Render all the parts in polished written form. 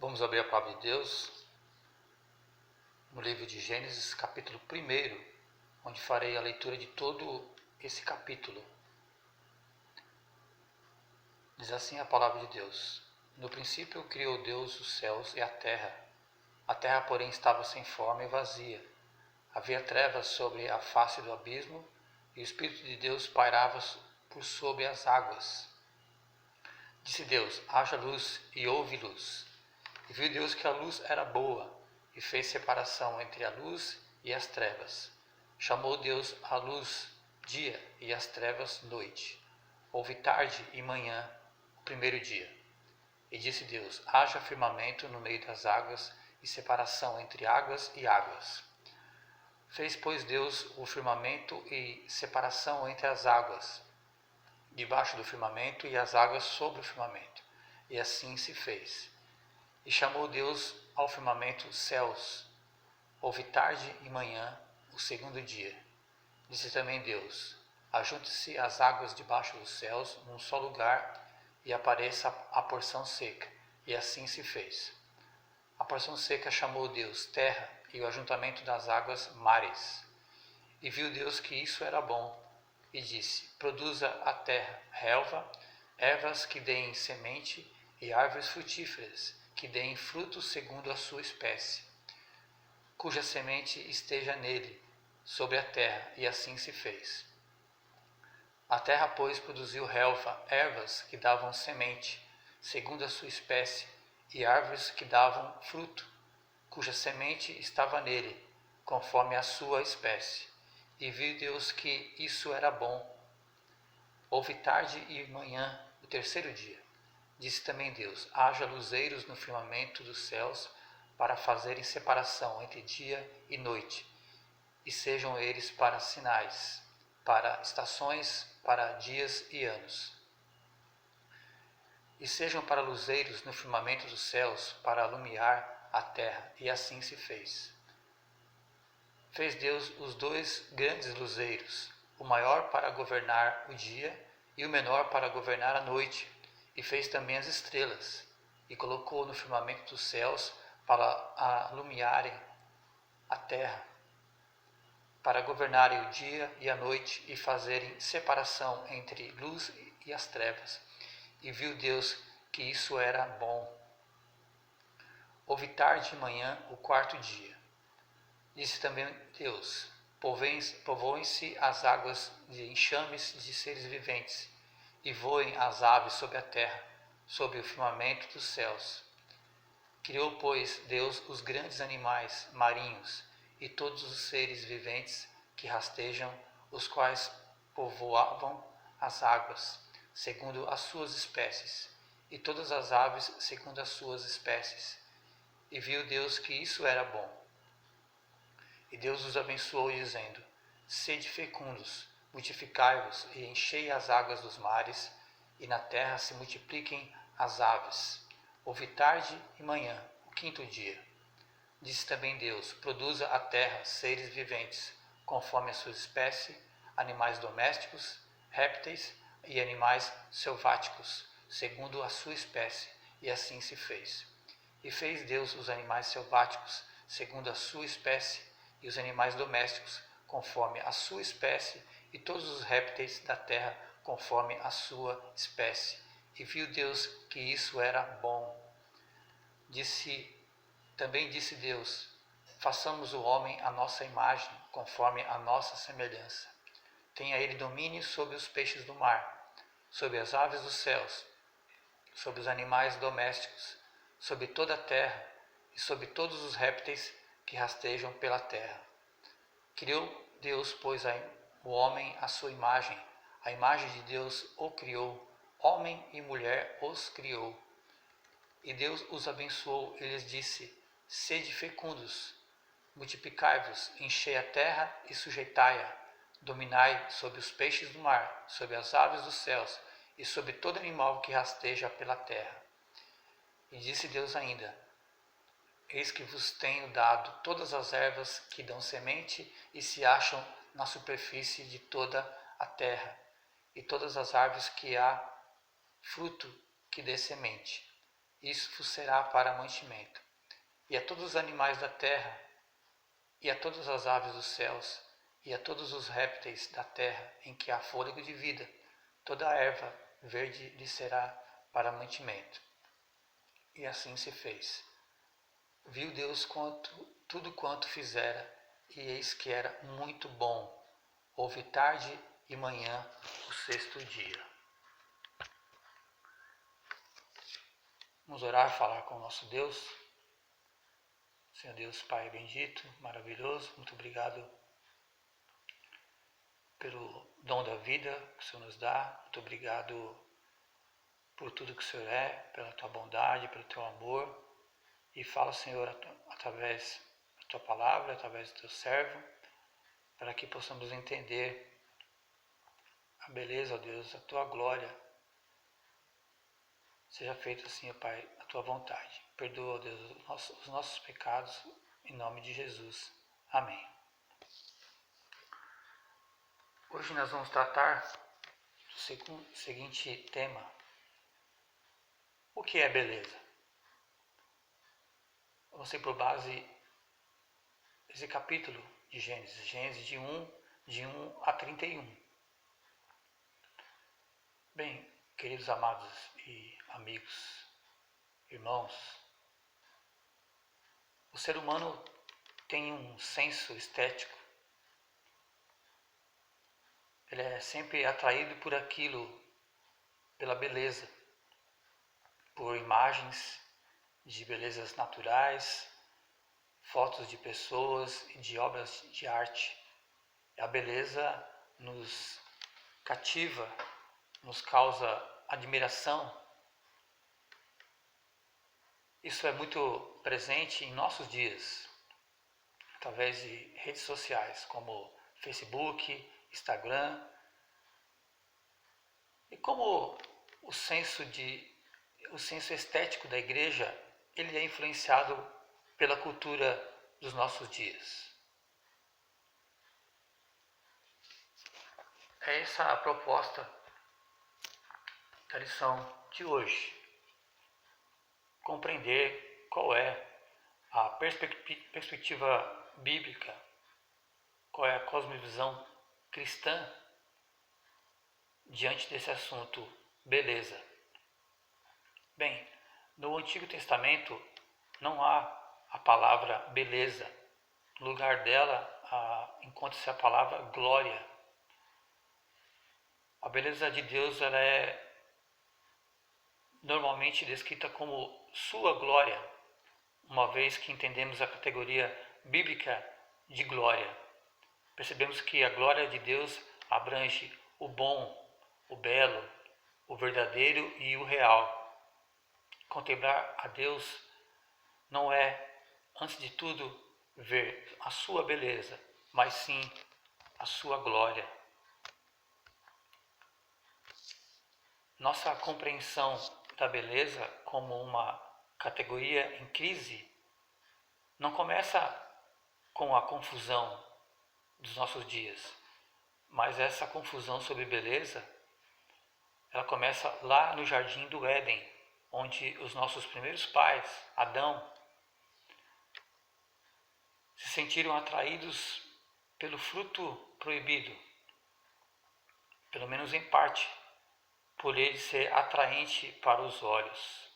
Vamos abrir a palavra de Deus no livro de Gênesis, capítulo 1, onde farei a leitura de todo esse capítulo. Diz assim a palavra de Deus: No princípio criou Deus os céus e a terra. A terra, porém, estava sem forma e vazia. Havia trevas sobre a face do abismo, e o Espírito de Deus pairava por sobre as águas. Disse Deus: haja luz, e houve luz. E viu Deus que a luz era boa, e fez separação entre a luz e as trevas. Chamou Deus a luz dia e as trevas noite. Houve tarde e manhã, o primeiro dia. E disse Deus: haja firmamento no meio das águas, e separação entre águas e águas. Fez, pois, Deus o firmamento e separação entre as águas debaixo do firmamento e as águas sobre o firmamento. E assim se fez. E chamou Deus ao firmamento céus. Houve tarde e manhã, o segundo dia. Disse também Deus: ajunte-se as águas debaixo dos céus num só lugar, e apareça a porção seca. E assim se fez. A porção seca chamou Deus terra, e o ajuntamento das águas mares. E viu Deus que isso era bom, e disse: produza a terra relva, ervas que deem semente, e árvores frutíferas, que deem fruto segundo a sua espécie, cuja semente esteja nele, sobre a terra, e assim se fez. A terra, pois, produziu relva, ervas que davam semente, segundo a sua espécie, e árvores que davam fruto, cuja semente estava nele, conforme a sua espécie. E viu Deus que isso era bom. Houve tarde e manhã, o terceiro dia. Disse também Deus: haja luzeiros no firmamento dos céus, para fazerem separação entre dia e noite, e sejam eles para sinais, para estações, para dias e anos. E sejam para luzeiros no firmamento dos céus, para alumiar a terra, e assim se fez. Fez Deus os dois grandes luzeiros, o maior para governar o dia e o menor para governar a noite, e fez também as estrelas, e colocou no firmamento dos céus para alumiarem a terra, para governarem o dia e a noite, e fazerem separação entre luz e as trevas. E viu Deus que isso era bom. Houve tarde e manhã, o quarto dia. Disse também Deus: povoem-se as águas de enxames de seres viventes, e voem as aves sobre a terra, sobre o firmamento dos céus. Criou, pois, Deus os grandes animais marinhos e todos os seres viventes que rastejam, os quais povoavam as águas, segundo as suas espécies, e todas as aves segundo as suas espécies. E viu Deus que isso era bom. E Deus os abençoou, dizendo: sede fecundos, multiplicai-vos e enchei as águas dos mares, e na terra se multipliquem as aves. Houve tarde e manhã, o quinto dia. Disse também Deus: produza a terra seres viventes, conforme a sua espécie, animais domésticos, répteis e animais selváticos, segundo a sua espécie. E assim se fez. E fez Deus os animais selváticos, segundo a sua espécie, e os animais domésticos, conforme a sua espécie, e todos os répteis da terra, conforme a sua espécie. E viu Deus que isso era bom. Também disse Deus: façamos o homem à nossa imagem, conforme a nossa semelhança. Tenha ele domínio sobre os peixes do mar, sobre as aves dos céus, sobre os animais domésticos, sobre toda a terra, e sobre todos os répteis que rastejam pela terra. Criou Deus, pois, o homem à sua imagem, a imagem de Deus o criou, homem e mulher os criou. E Deus os abençoou e lhes disse: sede fecundos, multiplicai-vos, enchei a terra e sujeitai-a, dominai sobre os peixes do mar, sobre as aves dos céus e sobre todo animal que rasteja pela terra. E disse Deus ainda: eis que vos tenho dado todas as ervas que dão semente e se acham na superfície de toda a terra, e todas as árvores que há fruto que dê semente. isso vos será para mantimento. E a todos os animais da terra, e a todas as aves dos céus, e a todos os répteis da terra, em que há fôlego de vida, toda a erva verde lhe será para mantimento. E assim se fez. Viu Deus tudo quanto fizera, e eis que era muito bom. Houve tarde e manhã o sexto dia. Vamos orar, falar com o nosso Deus. Senhor Deus, Pai bendito, maravilhoso, muito obrigado pelo dom da vida que o Senhor nos dá. Muito obrigado por tudo que o Senhor é, pela tua bondade, pelo teu amor. E fala, Senhor, através da tua palavra, através do teu servo, para que possamos entender a beleza, ó Deus, a tua glória. Seja feita assim, ó Pai, a tua vontade. Perdoa, ó Deus, os nossos pecados, em nome de Jesus. Amém. Hoje nós vamos tratar do seguinte tema. O que é beleza? Vamos ter por base esse capítulo de Gênesis, Gênesis de 1 a 31. Bem, queridos amados e amigos, irmãos, o ser humano tem um senso estético. Ele é sempre atraído por aquilo, pela beleza, por imagens de belezas naturais, fotos de pessoas e de obras de arte. A beleza nos cativa, nos causa admiração. Isso é muito presente em nossos dias, através de redes sociais como Facebook, Instagram. E como o senso estético da igreja, ele é influenciado pela cultura dos nossos dias. É essa a proposta da lição de hoje. Compreender qual é a perspectiva bíblica, qual é a cosmovisão cristã diante desse assunto, beleza. Bem, no Antigo Testamento não há a palavra beleza. No lugar dela encontra-se a palavra glória. A beleza de Deus ela é normalmente descrita como sua glória, uma vez que entendemos a categoria bíblica de glória. Percebemos que a glória de Deus abrange o bom, o belo, o verdadeiro e o real. Contemplar a Deus não é, antes de tudo, ver a sua beleza, mas sim a sua glória. Nossa compreensão da beleza como uma categoria em crise não começa com a confusão dos nossos dias, mas essa confusão sobre beleza, ela começa lá no Jardim do Éden, onde os nossos primeiros pais, Adão, se sentiram atraídos pelo fruto proibido, pelo menos em parte, por ele ser atraente para os olhos.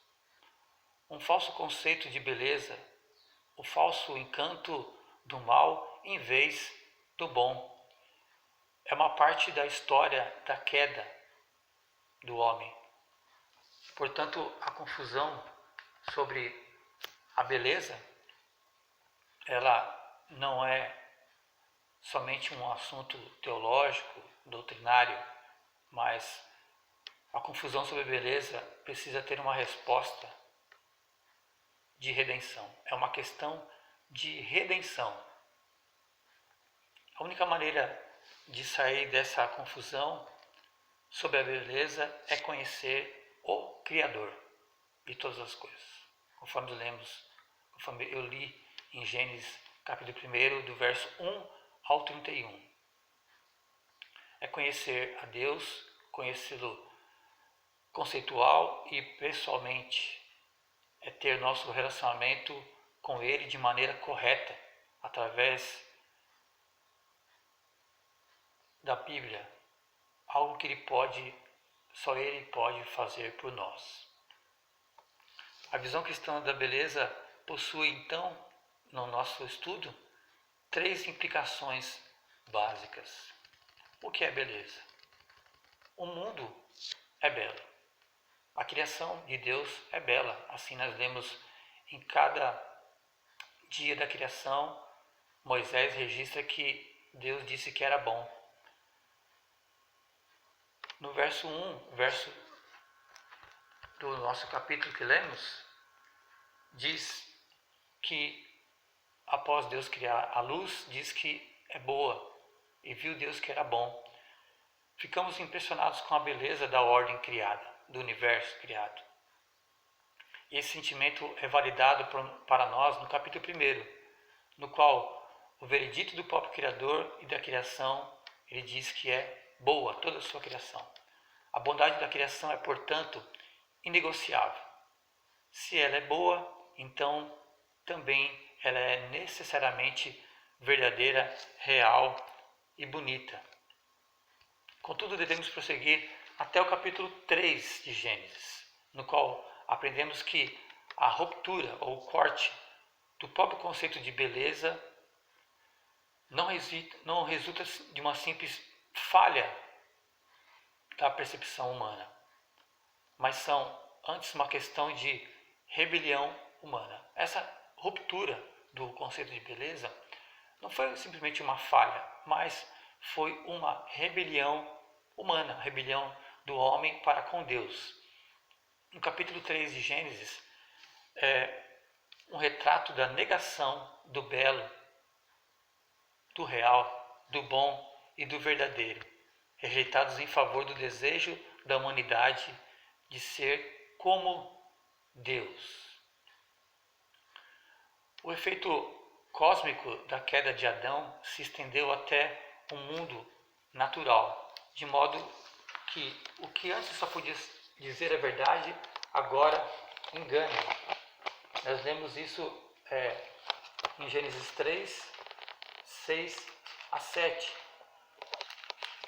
Um falso conceito de beleza, o falso encanto do mal em vez do bom. É uma parte da história da queda do homem. Portanto, a confusão sobre a beleza, ela não é somente um assunto teológico, doutrinário, mas a confusão sobre a beleza precisa ter uma resposta de redenção. É uma questão de redenção. A única maneira de sair dessa confusão sobre a beleza é conhecer o Criador de todas as coisas. Conforme eu li em Gênesis capítulo 1, do verso 1 ao 31. É conhecer a Deus, conhecê-lo conceitual e pessoalmente, ter nosso relacionamento com Ele de maneira correta, através da Bíblia, algo que só Ele pode fazer por nós. A visão cristã da beleza possui, então, no nosso estudo, 3 implicações básicas. O que é beleza? O mundo é belo. A criação de Deus é bela. Assim nós lemos em cada dia da criação, Moisés registra que Deus disse que era bom. No verso 1, verso do nosso capítulo que lemos, diz que após Deus criar a luz, diz que é boa, e viu Deus que era bom. Ficamos impressionados com a beleza da ordem criada, do universo criado. E esse sentimento é validado para nós no capítulo 1, no qual o veredito do próprio Criador e da criação, ele diz que é boa toda a sua criação. A bondade da criação é, portanto, inegociável. Se ela é boa, então também ela é necessariamente verdadeira, real e bonita. Contudo, devemos prosseguir até o capítulo 3 de Gênesis, no qual aprendemos que a ruptura ou o corte do próprio conceito de beleza não resulta de uma simples falha da percepção humana, mas são antes uma questão de rebelião humana. Essa ruptura do conceito de beleza não foi simplesmente uma falha, mas foi uma rebelião humana, rebelião do homem para com Deus. No capítulo 3 de Gênesis, é um retrato da negação do belo, do real, do bom e do verdadeiro, rejeitados em favor do desejo da humanidade de ser como Deus. O efeito cósmico da queda de Adão se estendeu até o mundo natural, de modo que o que antes só podia dizer a verdade, agora engana. Nós lemos isso em Gênesis 3, 6 a 7.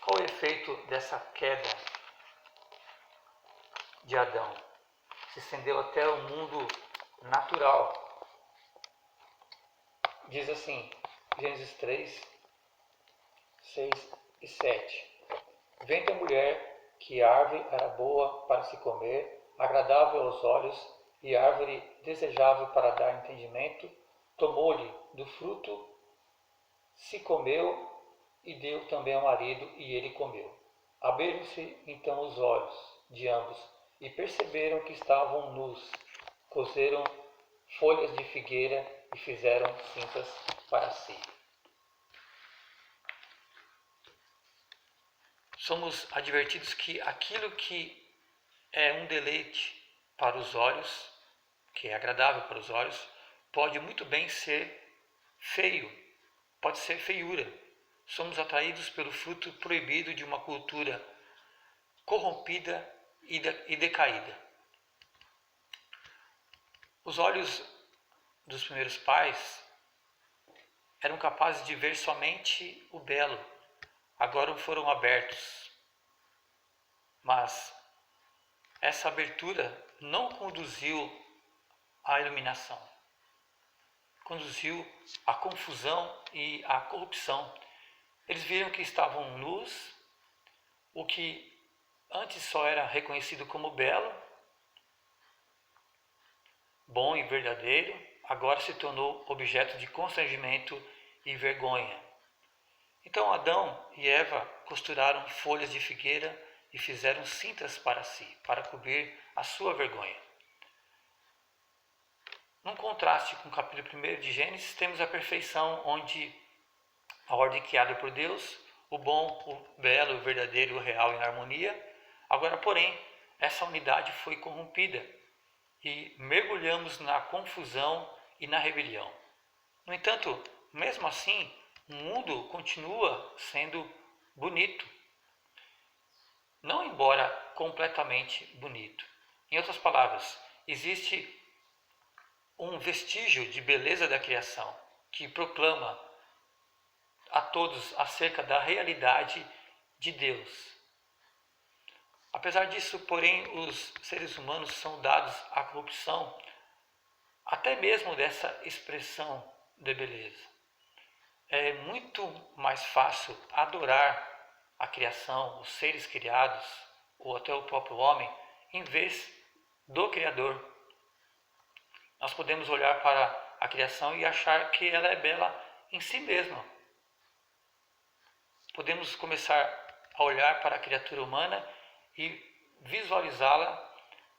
Qual é o efeito dessa queda de Adão? Se estendeu até o mundo natural. Diz assim, Gênesis 3, 6 e 7. Vendo a mulher que a árvore era boa para se comer, agradável aos olhos, e árvore desejável para dar entendimento, tomou-lhe do fruto, se comeu, e deu também ao marido, e ele comeu. Abriram-se então os olhos de ambos, e perceberam que estavam nus. Coseram folhas de figueira e fizeram cintas para si. Somos advertidos que aquilo que é um deleite para os olhos, que é agradável para os olhos, pode muito bem ser feio, pode ser feiura. Somos atraídos pelo fruto proibido de uma cultura corrompida e decaída. Os olhos dos primeiros pais eram capazes de ver somente o belo, agora foram abertos. Mas essa abertura não conduziu à iluminação, conduziu à confusão e à corrupção. Eles viram que estavam nus, o que antes só era reconhecido como belo, bom e verdadeiro, agora se tornou objeto de constrangimento e vergonha. Então Adão e Eva costuraram folhas de figueira e fizeram cintas para si, para cobrir a sua vergonha. Num contraste com o capítulo 1 de Gênesis, temos a perfeição, onde a ordem criada por Deus, o bom, o belo, o verdadeiro, o real em harmonia. Agora, porém, essa unidade foi corrompida e mergulhamos na confusão e na rebelião. No entanto, mesmo assim, o mundo continua sendo bonito, não embora completamente bonito. Em outras palavras, existe um vestígio de beleza da criação, que proclama a todos acerca da realidade de Deus. Apesar disso, porém, os seres humanos são dados à corrupção, até mesmo dessa expressão de beleza. É muito mais fácil adorar a criação, os seres criados, ou até o próprio homem, em vez do Criador. Nós podemos olhar para a criação e achar que ela é bela em si mesma. Podemos começar a olhar para a criatura humana e visualizá-la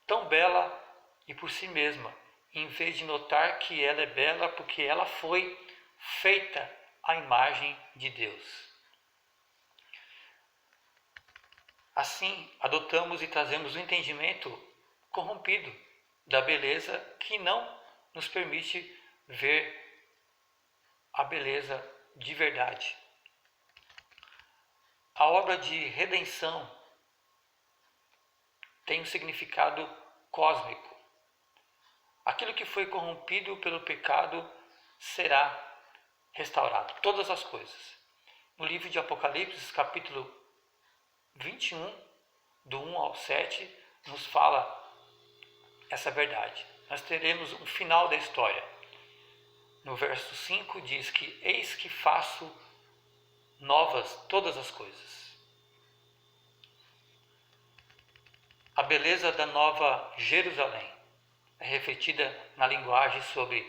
tão bela e por si mesma, em vez de notar que ela é bela porque ela foi feita à imagem de Deus. Assim, adotamos e trazemos um entendimento corrompido da beleza que não nos permite ver a beleza de verdade. A obra de redenção tem um significado cósmico. Aquilo que foi corrompido pelo pecado será restaurado, todas as coisas. No livro de Apocalipse, capítulo 21, do 1 ao 7, nos fala essa verdade. Nós teremos um final da história. No verso 5 diz que eis que faço novas todas as coisas. A beleza da Nova Jerusalém é refletida na linguagem sobre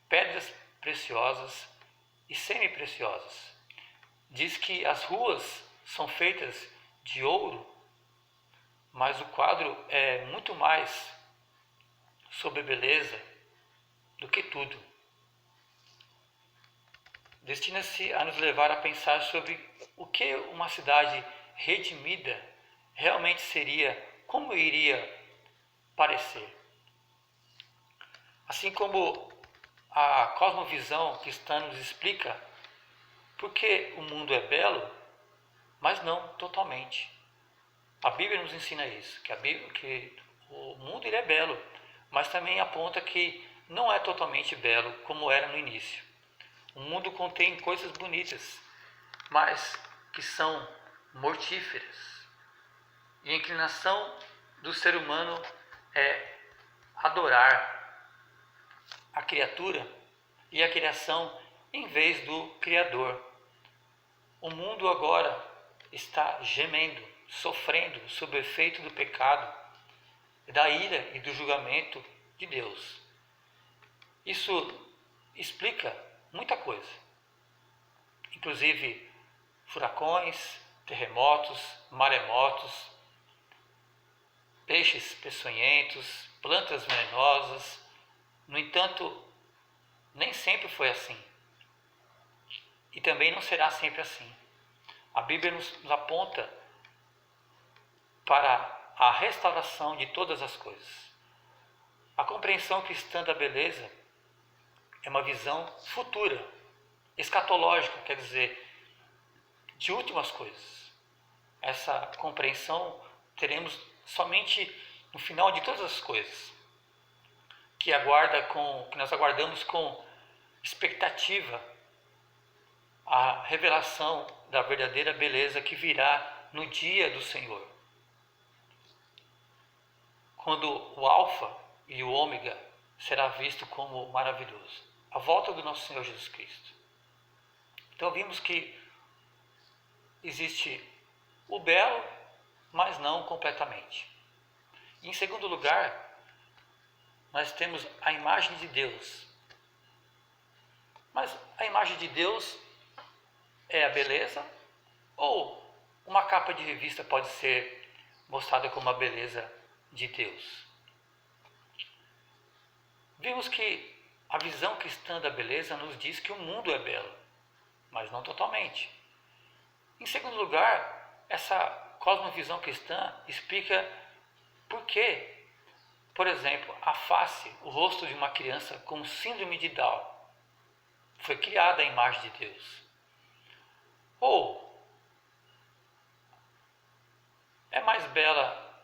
pedras preciosas e semi-preciosas. Diz que as ruas são feitas de ouro, mas o quadro é muito mais sobre beleza do que tudo. Destina-se a nos levar a pensar sobre o que uma cidade redimida realmente seria, como iria parecer. Assim como a cosmovisão cristã nos explica por que o mundo é belo, mas não totalmente. A Bíblia nos ensina isso, que o mundo ele é belo, mas também aponta que não é totalmente belo como era no início. O mundo contém coisas bonitas, mas que são mortíferas. E a inclinação do ser humano é adorar a criatura e a criação em vez do Criador. O mundo agora está gemendo, sofrendo sob o efeito do pecado, da ira e do julgamento de Deus. Isso explica muita coisa, inclusive furacões, terremotos, maremotos, peixes peçonhentos, plantas venenosas. No entanto, nem sempre foi assim. E também não será sempre assim. A Bíblia nos aponta para a restauração de todas as coisas. A compreensão cristã da beleza é uma visão futura, escatológica, quer dizer, de últimas coisas. Essa compreensão teremos somente no final de todas as coisas, que nós aguardamos com expectativa a revelação da verdadeira beleza que virá no dia do Senhor. Quando o Alfa e o Ômega será visto como maravilhoso. A volta do nosso Senhor Jesus Cristo. Então vimos que existe o belo, mas não completamente. E, em segundo lugar, nós temos a imagem de Deus. Mas a imagem de Deus é a beleza? Ou uma capa de revista pode ser mostrada como a beleza de Deus? Vimos que a visão cristã da beleza nos diz que o mundo é belo, mas não totalmente. Em segundo lugar, essa cosmovisão cristã explica por que, por exemplo, a face, o rosto de uma criança com síndrome de Down foi criada à imagem de Deus. Ou é mais bela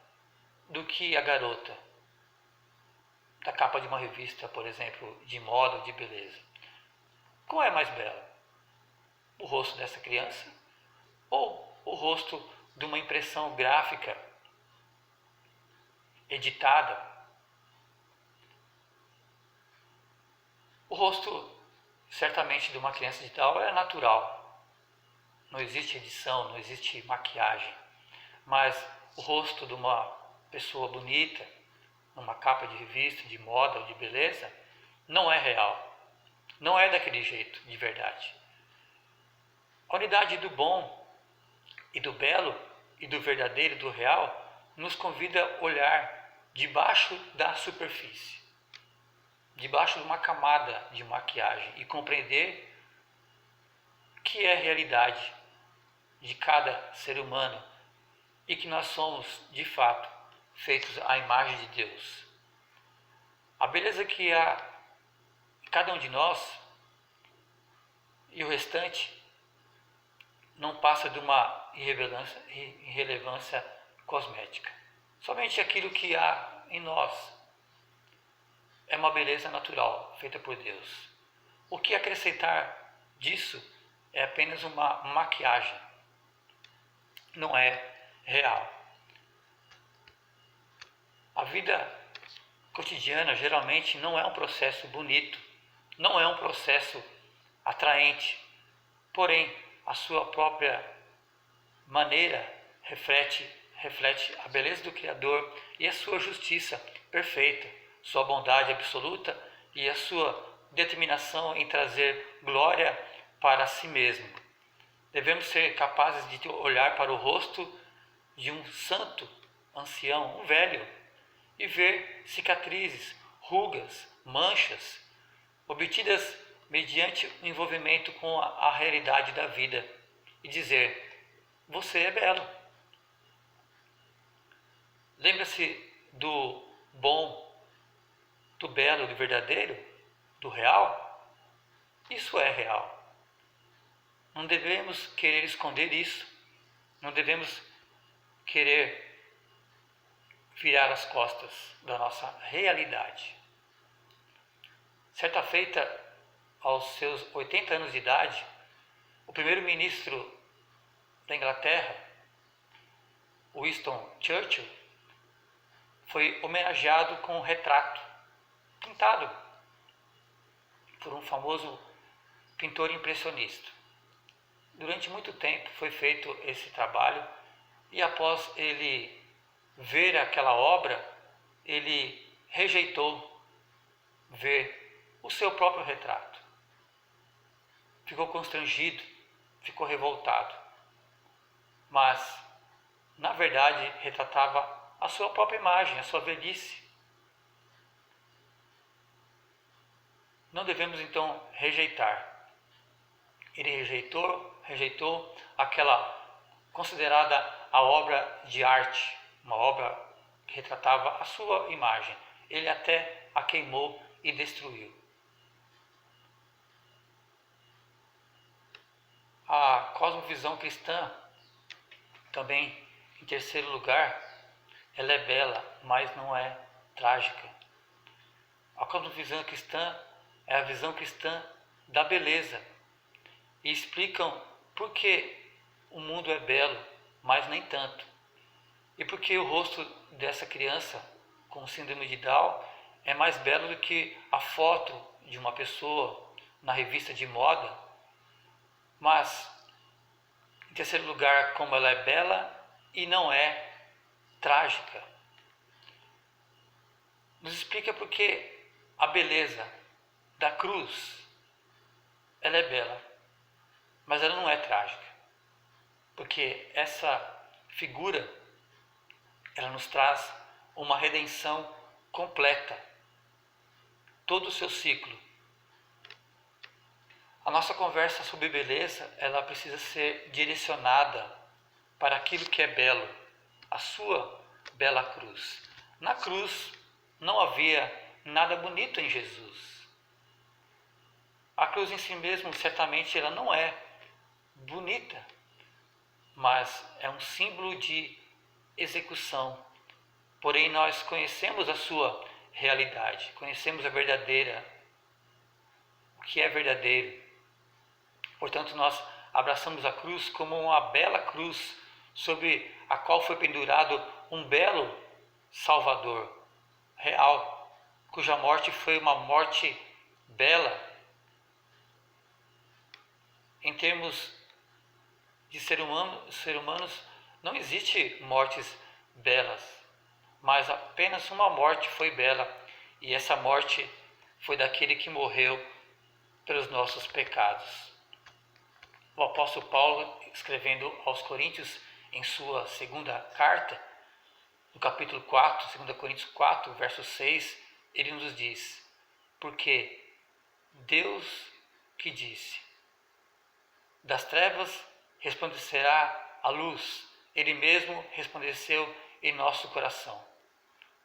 do que a garota da capa de uma revista, por exemplo, de moda ou de beleza. Qual é mais belo? O rosto dessa criança ou o rosto de uma impressão gráfica editada? O rosto, certamente, de uma criança digital é natural. Não existe edição, não existe maquiagem. Mas o rosto de uma pessoa bonita, numa capa de revista, de moda ou de beleza, não é real. Não é daquele jeito, de verdade. A unidade do bom e do belo e do verdadeiro e do real nos convida a olhar debaixo da superfície, debaixo de uma camada de maquiagem e compreender que é a realidade de cada ser humano e que nós somos, de fato, feitos à imagem de Deus. A beleza que há em cada um de nós e o restante não passa de uma irrelevância cosmética. Somente aquilo que há em nós é uma beleza natural, feita por Deus. O que acrescentar disso é apenas uma maquiagem, não é real. A vida cotidiana geralmente não é um processo bonito, não é um processo atraente, porém a sua própria maneira reflete a beleza do Criador e a sua justiça perfeita, sua bondade absoluta e a sua determinação em trazer glória para si mesmo. Devemos ser capazes de olhar para o rosto de um santo ancião, um velho, e ver cicatrizes, rugas, manchas, obtidas mediante o envolvimento com a realidade da vida e dizer: você é belo. Lembra-se do bom, do belo, do verdadeiro, do real? Isso é real. Não devemos querer esconder isso. Não devemos querer virar as costas da nossa realidade. Certa feita, aos seus 80 anos de idade, o primeiro-ministro da Inglaterra, Winston Churchill, foi homenageado com um retrato pintado por um famoso pintor impressionista. Durante muito tempo foi feito esse trabalho e após ele ver aquela obra, ele rejeitou ver o seu próprio retrato. Ficou constrangido, ficou revoltado. Mas, na verdade, retratava a sua própria imagem, a sua velhice. Não devemos então rejeitar. Ele rejeitou aquela considerada a obra de arte, uma obra que retratava a sua imagem. Ele até a queimou e destruiu. A cosmovisão cristã, também em terceiro lugar, ela é bela, mas não é trágica. A cosmovisão cristã é a visão cristã da beleza e explicam por que o mundo é belo, mas nem tanto. E por que o rosto dessa criança com síndrome de Down é mais belo do que a foto de uma pessoa na revista de moda. Mas, em terceiro lugar, como ela é bela e não é trágica. Nos explica porque a beleza da cruz, ela é bela, mas ela não é trágica. Porque essa figura, ela nos traz uma redenção completa, todo o seu ciclo. A nossa conversa sobre beleza, ela precisa ser direcionada para aquilo que é belo, a sua bela cruz. Na cruz não havia nada bonito em Jesus. A cruz em si mesmo, certamente, ela não é bonita, mas é um símbolo de execução. Porém, nós conhecemos a sua realidade, conhecemos o que é verdadeiro. Portanto, nós abraçamos a cruz como uma bela cruz sobre a qual foi pendurado um belo Salvador real, cuja morte foi uma morte bela. Em termos de ser humanos, não existe mortes belas, mas apenas uma morte foi bela, e essa morte foi daquele que morreu pelos nossos pecados. O apóstolo Paulo, escrevendo aos Coríntios, em sua segunda carta, no capítulo 4, 2 Coríntios 4, verso 6, ele nos diz: porque Deus que disse, das trevas resplandecerá a luz, ele mesmo resplandeceu em nosso coração,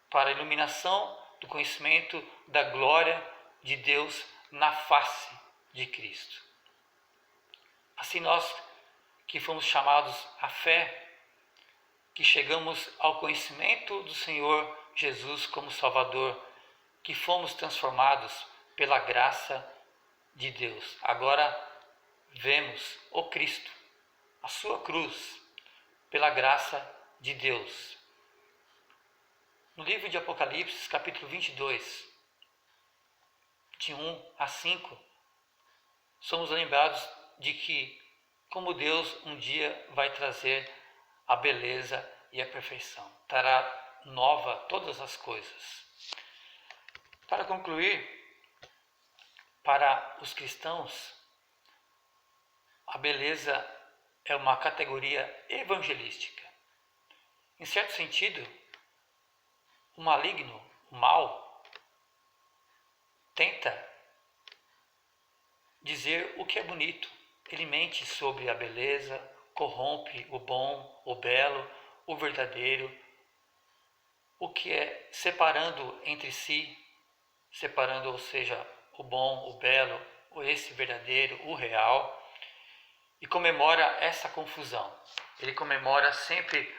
para a iluminação do conhecimento da glória de Deus na face de Cristo. Assim nós que fomos chamados à fé, que chegamos ao conhecimento do Senhor Jesus como Salvador, que fomos transformados pela graça de Deus. Agora vemos o Cristo, a sua cruz, pela graça de Deus. No livro de Apocalipse, capítulo 22, de 1 a 5, somos lembrados de que, como Deus um dia vai trazer a beleza e a perfeição, trará nova todas as coisas. Para concluir, para os cristãos, a beleza é uma categoria evangelística. Em certo sentido, o maligno, o mal, tenta dizer o que é bonito. Ele mente sobre a beleza, corrompe o bom, o belo, o verdadeiro, o que é separando entre si, separando, ou seja, o bom, o belo, esse verdadeiro, o real, e comemora essa confusão. Ele comemora sempre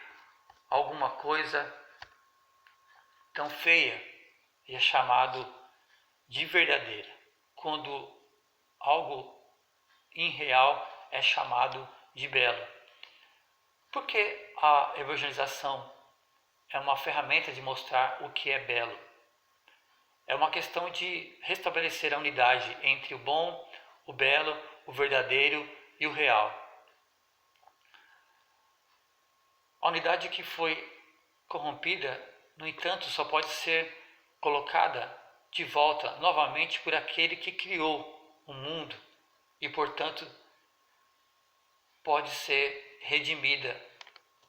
alguma coisa tão feia e é chamado de verdadeira, quando algo irreal é chamado de belo. Porque a evangelização é uma ferramenta de mostrar o que é belo. É uma questão de restabelecer a unidade entre o bom, o belo, o verdadeiro e o real. A unidade que foi corrompida, no entanto, só pode ser colocada de volta novamente por aquele que criou o mundo e, portanto, pode ser redimida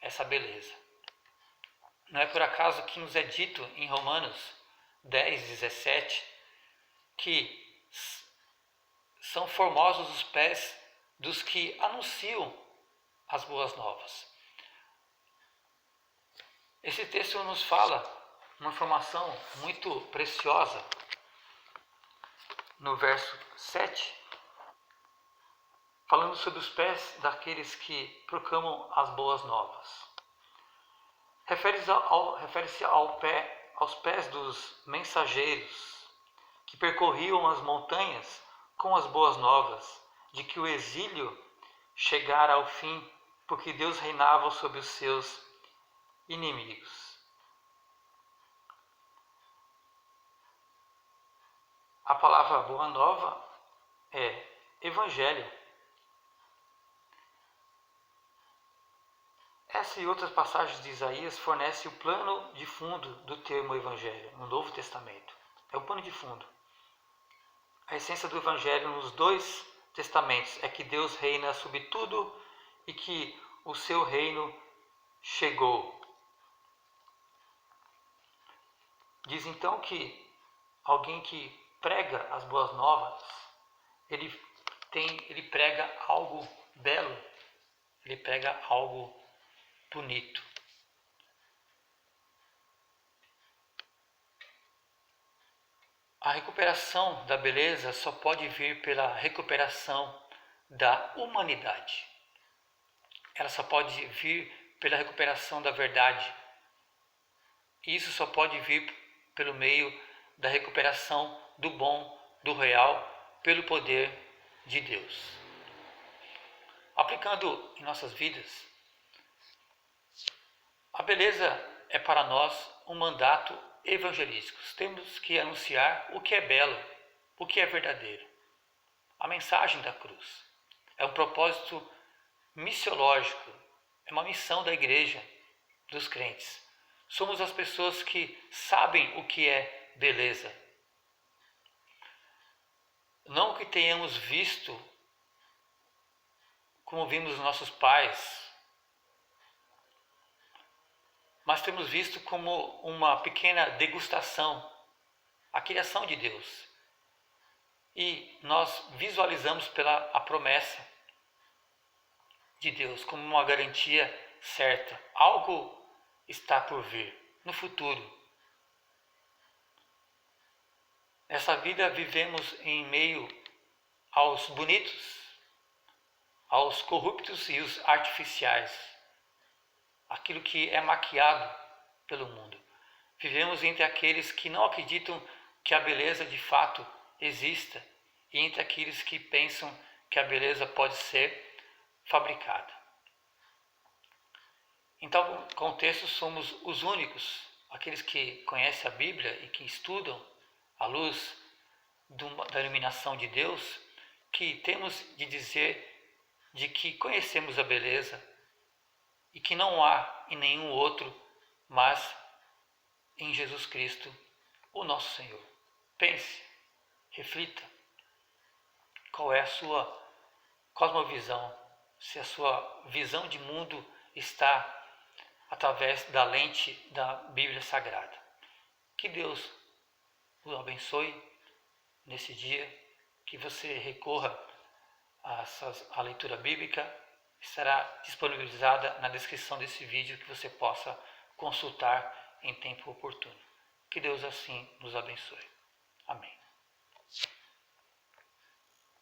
essa beleza. Não é por acaso que nos é dito em Romanos 10, 17, que são formosos os pés dos que anunciam as boas novas. Esse texto nos fala uma informação muito preciosa no verso 7, falando sobre os pés daqueles que proclamam as boas novas. Refere-se aos pés dos mensageiros que percorriam as montanhas com as boas novas de que o exílio chegara ao fim, porque Deus reinava sobre os seus inimigos. A palavra boa nova é evangelho. Essa e outras passagens de Isaías fornecem o plano de fundo do termo evangelho no Novo Testamento. É o pano de fundo. A essência do evangelho nos dois testamentos é que Deus reina sobre tudo e que o seu reino chegou. Diz então que alguém que prega as boas novas, ele prega algo belo, ele prega algo bonito. A recuperação da beleza só pode vir pela recuperação da humanidade. Ela só pode vir pela recuperação da verdade. E isso só pode vir pelo meio da recuperação do bom, do real, pelo poder de Deus. Aplicando em nossas vidas, a beleza é para nós um mandato evangelístico. Temos que anunciar o que é belo, o que é verdadeiro. A mensagem da cruz é um propósito missiológico, é uma missão da igreja, dos crentes. Somos as pessoas que sabem o que é beleza. Não que tenhamos visto como vimos nossos pais, mas temos visto como uma pequena degustação a criação de Deus. E nós visualizamos a promessa de Deus como uma garantia certa. Algo está por vir no futuro. Nessa vida vivemos em meio aos bonitos, aos corruptos e os artificiais, aquilo que é maquiado pelo mundo. Vivemos entre aqueles que não acreditam que a beleza de fato exista e entre aqueles que pensam que a beleza pode ser fabricada. Em tal contexto, somos os únicos, aqueles que conhecem a Bíblia e que estudam à luz da iluminação de Deus, que temos de dizer de que conhecemos a beleza e que não há em nenhum outro, mas em Jesus Cristo, o nosso Senhor. Pense, reflita, qual é a sua cosmovisão, se a sua visão de mundo está através da lente da Bíblia Sagrada. Que Deus o abençoe nesse dia, que você recorra à leitura bíblica, estará disponibilizada na descrição desse vídeo que você possa consultar em tempo oportuno. Que Deus assim nos abençoe. Amém.